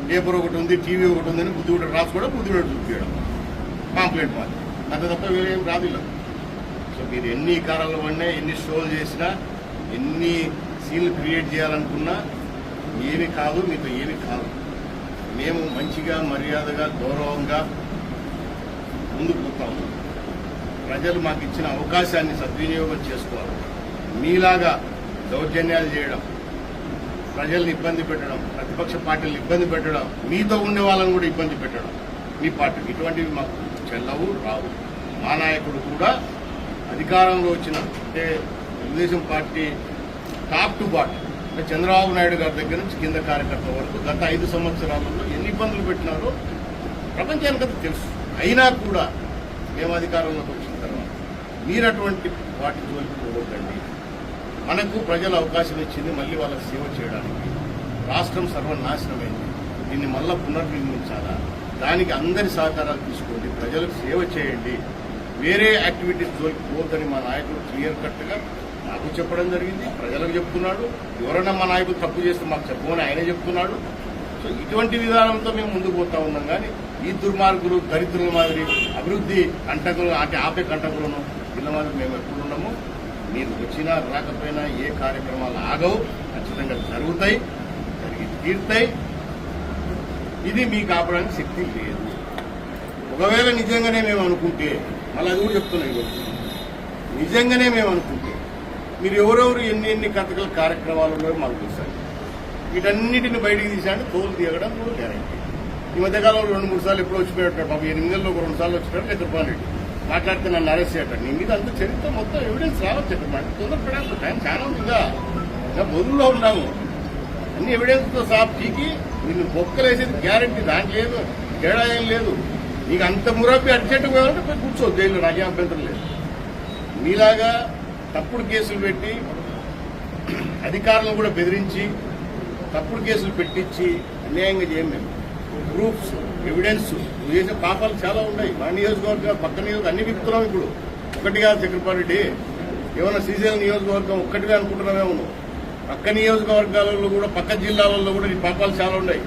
J: పేపర్ ఒకటి ఉంది, టీవీ ఒకటి ఉందని బుద్ధి కూడా రాసుకోవడం, బుద్ధి కూడా చూపించడం, పాంప్లెట్ మాది అంత తప్ప వేరేం రాదు ఇలా. సో మీరు ఎన్ని కారాలు పడినా, ఎన్ని షోలు చేసినా, ఎన్ని సీన్లు క్రియేట్ చేయాలనుకున్నా ఏమి కాదు, మీతో ఏమి కాదు. మేము మంచిగా, మర్యాదగా, గౌరవంగా ముందుకు పోతాము. ప్రజలు మాకు ఇచ్చిన అవకాశాన్ని సద్వినియోగం చేసుకోవాలి. మీలాగా దౌర్జన్యాలు చేయడం, ప్రజల్ని ఇబ్బంది పెట్టడం, ప్రతిపక్ష పార్టీలను ఇబ్బంది పెట్టడం, మీతో ఉండే వాళ్ళని కూడా ఇబ్బంది పెట్టడం మీ పార్టీకి ఇటువంటివి మాకు చెల్లవు, రావు. మా నాయకుడు కూడా అధికారంలో వచ్చిన అంటే Telugu Desam party top to bottom అంటే చంద్రబాబు నాయుడు గారి దగ్గర నుంచి కింద కార్యకర్త వరకు గత 5 సంవత్సరాలలో ఎన్ని ఇబ్బందులు పెట్టినారో ప్రపంచానికంతా తెలుసు. అయినా కూడా మేము అధికారంలోకి వచ్చిన తర్వాత మీరు అటువంటి వాటి జోలికి పోవద్దండి. మనకు ప్రజలు అవకాశం ఇచ్చింది మళ్ళీ వాళ్ళకి సేవ చేయడానికి. రాష్ట్రం సర్వనాశనమైంది, దీన్ని మళ్ళా పునర్నిర్మించాలా, దానికి అందరి సహకారాలు తీసుకోండి, ప్రజలకు సేవ చేయండి, వేరే యాక్టివిటీస్ జోలికి పోవద్దని మా నాయకుడు క్లియర్ కట్గా నాకు చెప్పడం జరిగింది, ప్రజలకు చెప్తున్నాడు. ఎవరైనా మా నాయకుడు తప్పు చేస్తే మాకు చెప్పమని ఆయనే చెప్తున్నాడు. సో ఇటువంటి విధానంతో మేము ముందుకు పోతా ఉన్నాం. కానీ ఈ దుర్మార్గులు, దరిద్రుల మాదిరి అభివృద్ధి కంటకులు అంటే ఆపే కంటకులను వీళ్ళ మాదిరి మేము ఎప్పుడు ఉన్నాము. మీరు వచ్చినా రాకపోయినా ఏ కార్యక్రమాలు ఆగవు, ఖచ్చితంగా జరుగుతాయి, జరిగి తీరుతాయి. ఇది మీకు ఆపడానికి శక్తి లేదు. ఒకవేళ నిజంగానే మేము అనుకుంటే, మళ్ళీ అది కూడా చెప్తున్నాం ఈరోజు, నిజంగానే మేము అనుకుంటే మీరు ఎవరెవరు ఎన్ని కథకల కార్యక్రమాలు ఉన్నాయో మాకు తెలుసాలి. వీటన్నిటిని బయటికి తీసాడు తోలు తీయడం కూడా గ్యారంటీ. ఈ మధ్యకాలంలో 2-3 సార్లు ఎప్పుడు వచ్చిపోయాడు పాపం. 8 నెలల్లో 2 సార్లు వచ్చిపోయాడు చంద్రబాబు నాయుడు. మాట్లాడితే నన్ను అరెస్ట్ చేయటాడు. నీ మీద అంత చరిత్ర మొత్తం ఎవిడెన్స్ రావచ్చు చంద్రబాబు. తొందరపడాల్సిన టైం చాలా ఉందిగా, ఇంకా మొదల్లో ఉన్నాము. అన్ని ఎవిడెన్స్తో సహా పీకి నిన్ను బొక్కలేసేది గ్యారంటీ. దాంట్లో లేదు, తేడా ఏం లేదు. నీకు అంత మురబ్బి అర్జెంట్గా పోవాలంటే పోయి కూర్చో జైల్లో, నాకేం అభ్యంతరం లేదు. మీలాగా తప్పుడు కేసులు పెట్టి అధికారులను కూడా బెదిరించి తప్పుడు కేసులు పెట్టించి అన్యాయంగా చేయం. మేము ప్రూఫ్స్, ఎవిడెన్స్, నువ్వు చేసే పాపాలు చాలా ఉన్నాయి. మా నియోజకవర్గం, పక్క నియోజకవర్గం అన్ని విప్పుతున్నాం. ఇప్పుడు ఒకటి కాదు చక్రపారెడ్డి, ఏమన్నా శ్రీశైలం నియోజకవర్గం ఒక్కటిగా అనుకుంటున్నామేమో. పక్క నియోజకవర్గాలలో కూడా, పక్క జిల్లాలలో కూడా ఈ పాపాలు చాలా ఉన్నాయి.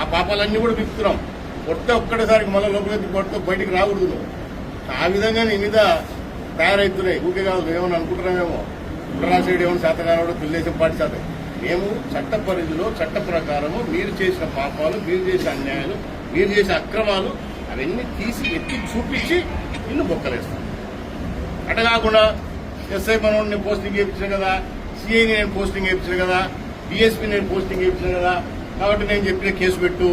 J: ఆ పాపాలన్నీ కూడా విప్పుతున్నాం. కొడితే ఒక్కటేసారికి మళ్ళీ లోపలికి కొడితే బయటికి రాకూడదు నువ్వు. ఆ విధంగా నీ మీద తయారవుతున్నాయి. ఊకే కాదు ఏమని అనుకుంటున్నామేమో. ఉత్తరాసైడ్ ఏమైనా శాతగానో తెలుగుదేశం పార్టీ శాతం. మేము చట్ట పరిధిలో, చట్ట ప్రకారము మీరు చేసిన పాపాలు, మీరు చేసిన అన్యాయాలు, మీరు చేసిన అక్రమాలు అవన్నీ తీసి ఎత్తి చూపించి నిన్ను బొక్కలేస్తాం. అట్ట కాకుండా ఎస్ఐ మనోడు నేను పోస్టింగ్ చేయించాను కదా, సిఐని నేను పోస్టింగ్ చేయించాను కదా, డిఎస్పీ నేను పోస్టింగ్ చేయించాను కదా, కాబట్టి నేను చెప్పిన కేసు పెట్టు,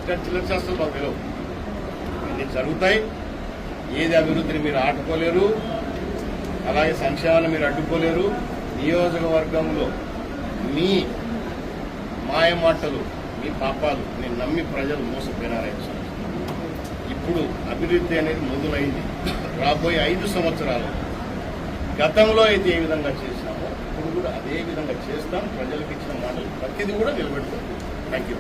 J: చర్చలు చేస్తాను. మాకు తెలియవు. ఇవన్నీ జరుగుతాయి. ఏది అభివృద్ధిని మీరు ఆడుకోలేరు, అలాగే సంక్షేమాన్ని మీరు అడ్డుకోలేరు. నియోజకవర్గంలో మీ మాయమాటలు, మీ పాపాలు నేను నమ్మి ప్రజలు మోసపోయినారని. ఇప్పుడు అభివృద్ధి అనేది మొదలైంది. రాబోయే 5 సంవత్సరాలు గతంలో అయితే ఏ విధంగా చేసినామో ఇప్పుడు కూడా అదే విధంగా చేస్తాం. ప్రజలకు ఇచ్చిన మాటలు ప్రతిదీ కూడా నిలబెడతాం. Thank you.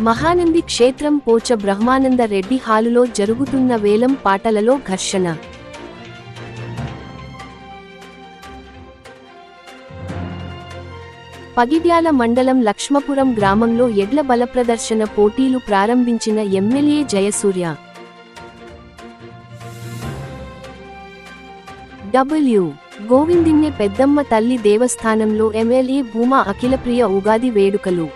C: మహానంది క్షేత్రం పోచ బ్రహ్మానంద రెడ్డి హాలులో జరుగుతున్న వేలం పాటలలో ఘర్షణ. పగిడ్యాల మండలం లక్ష్మపురం గ్రామంలో ఎడ్ల బల ప్రదర్శన పోటీలు ప్రారంభించిన ఎమ్మెల్యే జయసూర్య. గోవిందిన్నె పెద్దమ్మ తల్లి దేవస్థానంలో ఎమ్మెల్యే భూమా అఖిలప్రియ ఉగాది వేడుకలు.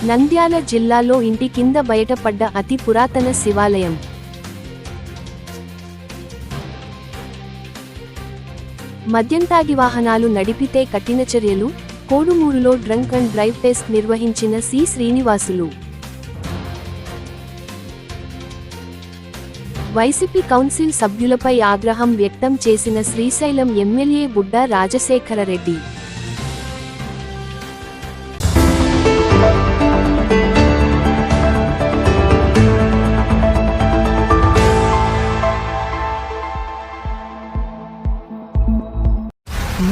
C: నంద్యాల జిల్లాలో ఇంటి కింద బయటపడ్డ అతి పురాతన శివాలయం. మద్యంతాగి వాహనాలు నడిపితే కఠిన చర్యలు, కోడుమూరులో డ్రంక్ అండ్ డ్రైవ్ టెస్ట్ నిర్వహించిన సి శ్రీనివాసులు. వైసీపీ కౌన్సిల్ సభ్యులపై ఆగ్రహం వ్యక్తం చేసిన శ్రీశైలం ఎమ్మెల్యే బుడ్డా రాజశేఖరరెడ్డి.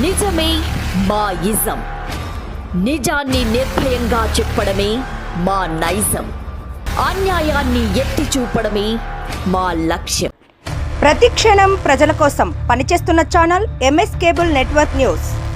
A: నిజమే మా ఇజం. నిజాన్ని నిర్భయంగా చెప్పడమే మా నైజం. అన్యాయాన్ని ఎత్తి చూపడమే మా లక్ష్యం.
B: ప్రతి క్షణం ప్రజల కోసం పనిచేస్తున్న channel MS cable network news.